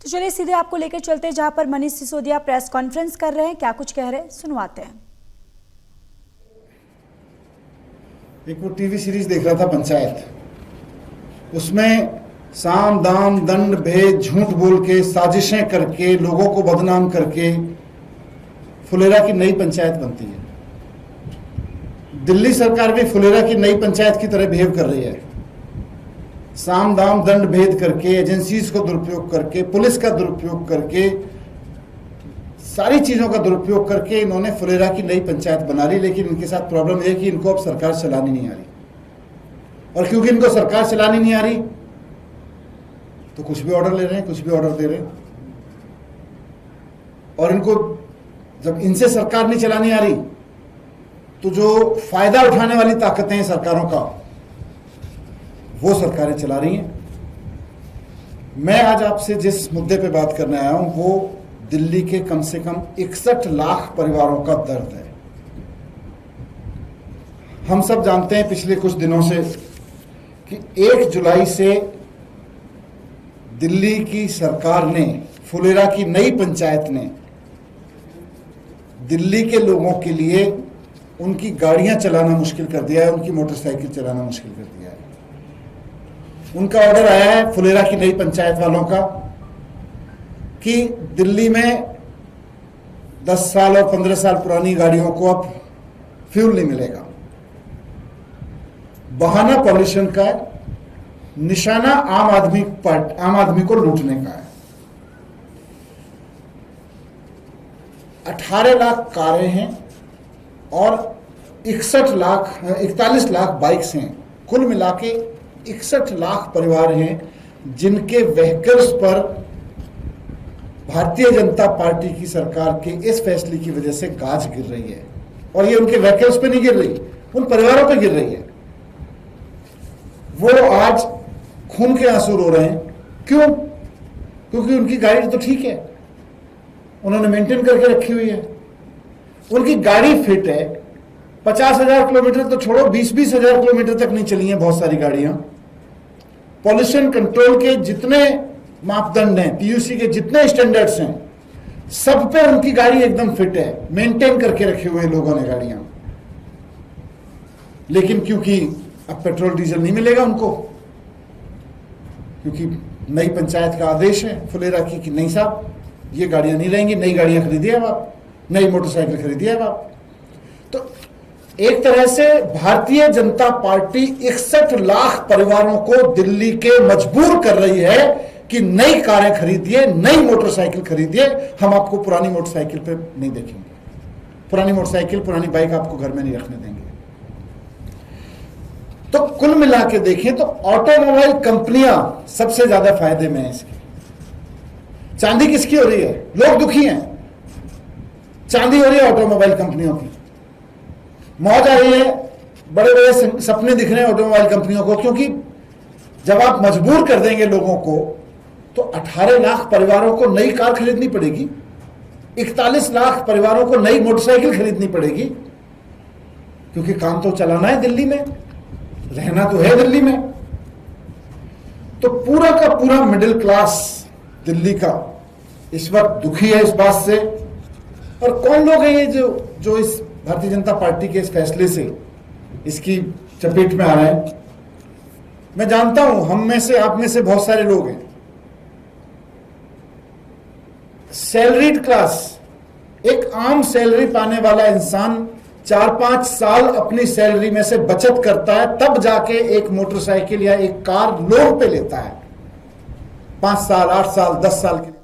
तो चलिए सीधे आपको लेकर चलते हैं जहां पर मनीष सिसोदिया प्रेस कॉन्फ्रेंस कर रहे हैं। क्या कुछ कह रहे हैं सुनवाते हैं। एक वो टीवी सीरीज देख रहा था पंचायत, उसमें साम दाम दंड भेद झूठ बोल के साजिशें करके लोगों को बदनाम करके फुलेरा की नई पंचायत बनती है। दिल्ली सरकार भी फुलेरा की नई पंचायत की तरह बिहेव कर रही है। साम दाम दंड भेद करके, एजेंसीज को दुरुपयोग करके, पुलिस का दुरुपयोग करके, सारी चीजों का दुरुपयोग करके इन्होंने फुलेरा की नई पंचायत बना ली। लेकिन इनके साथ प्रॉब्लम यह है कि इनको अब सरकार चलानी नहीं आ रही, और क्योंकि इनको सरकार चलानी नहीं आ रही तो कुछ भी ऑर्डर ले रहे हैं, कुछ भी ऑर्डर दे रहे हैं। और इनको जब इनसे सरकार नहीं चलानी आ रही तो जो फायदा उठाने वाली ताकतें हैं सरकारों का, वो सरकारें चला रही हैं। मैं आज आपसे जिस मुद्दे पे बात करने आया हूं वो दिल्ली के कम से कम 61 लाख परिवारों का दर्द है। हम सब जानते हैं पिछले कुछ दिनों से कि 1 जुलाई से दिल्ली की सरकार ने, फुलेरा की नई पंचायत ने दिल्ली के लोगों के लिए उनकी गाड़ियां चलाना मुश्किल कर दिया है, उनकी मोटरसाइकिल चलाना मुश्किल कर दिया है। उनका ऑर्डर आया है फुलेरा की नई पंचायत वालों का कि दिल्ली में 10 साल और 15 साल पुरानी गाड़ियों को अब फ्यूल नहीं मिलेगा। बहाना पॉल्यूशन का है, निशाना आम आदमी को लूटने का है। 18 लाख कारें हैं और 41 लाख बाइक्स हैं। कुल मिला के 61 लाख परिवार हैं जिनके व्हीकल्स पर भारतीय जनता पार्टी की सरकार के इस फैसले की वजह से गाज गिर रही है। और ये उनके व्हीकल्स पे नहीं गिर रही, उन परिवारों पे गिर रही है। वो आज खून के आंसू रो रहे हैं। क्यों? क्योंकि उनकी गाड़ी तो ठीक है, उन्होंने मेंटेन करके रखी हुई है, उनकी गाड़ी फिट है। 50,000 किलोमीटर तो छोड़ो, 20,000 किलोमीटर तक नहीं चली हैं बहुत सारी गाड़ियां। पॉल्यूशन कंट्रोल के जितने मापदंड हैं, पीयूसी के जितने स्टैंडर्ड्स हैं, सब पे उनकी गाड़ी एकदम फिट है, मेंटेन करके रखे हुए लोगों ने गाड़ियां। लेकिन क्योंकि अब पेट्रोल डीजल नहीं मिलेगा उनको, क्योंकि नई पंचायत का आदेश है फुलेरा की कि नहीं साहब ये गाड़ियां नहीं रहेंगी, नई गाड़ियां खरीदिए अब आप, नई मोटरसाइकिल खरीदिए अब आप। तो एक तरह से भारतीय जनता पार्टी 61 लाख परिवारों को दिल्ली के मजबूर कर रही है कि नई कारें खरीदिए, नई मोटरसाइकिल खरीदिए, हम आपको पुरानी मोटरसाइकिल पे नहीं देखेंगे, पुरानी मोटरसाइकिल पुरानी बाइक आपको घर में नहीं रखने देंगे। तो कुल मिला के देखें तो ऑटोमोबाइल कंपनियां सबसे ज्यादा फायदे में है इसके। चांदी किसकी हो रही है? लोग दुखी हैं, चांदी हो रही है ऑटोमोबाइल कंपनियों की। मौज आ रही है, बड़े बड़े सपने दिख रहे हैं ऑटोमोबाइल कंपनियों को, क्योंकि जब आप मजबूर कर देंगे लोगों को तो 18 लाख परिवारों को नई कार खरीदनी पड़ेगी, 41 लाख परिवारों को नई मोटरसाइकिल खरीदनी पड़ेगी, क्योंकि काम तो चलाना है दिल्ली में, रहना तो है दिल्ली में। तो पूरा का पूरा मिडिल क्लास दिल्ली का इस वक्त दुखी है इस बात से। और कौन लोग हैं ये जो इस भारतीय जनता पार्टी के इस फैसले से इसकी चपेट में आ रहे हैं? मैं जानता हूं हम में से, आप में से बहुत सारे लोग हैं सैलरीड क्लास। एक आम सैलरी पाने वाला इंसान 4-5 साल अपनी सैलरी में से बचत करता है, तब जाके एक मोटरसाइकिल या एक कार लोन पे लेता है, 5 साल, 8 साल, 10 साल के लिए।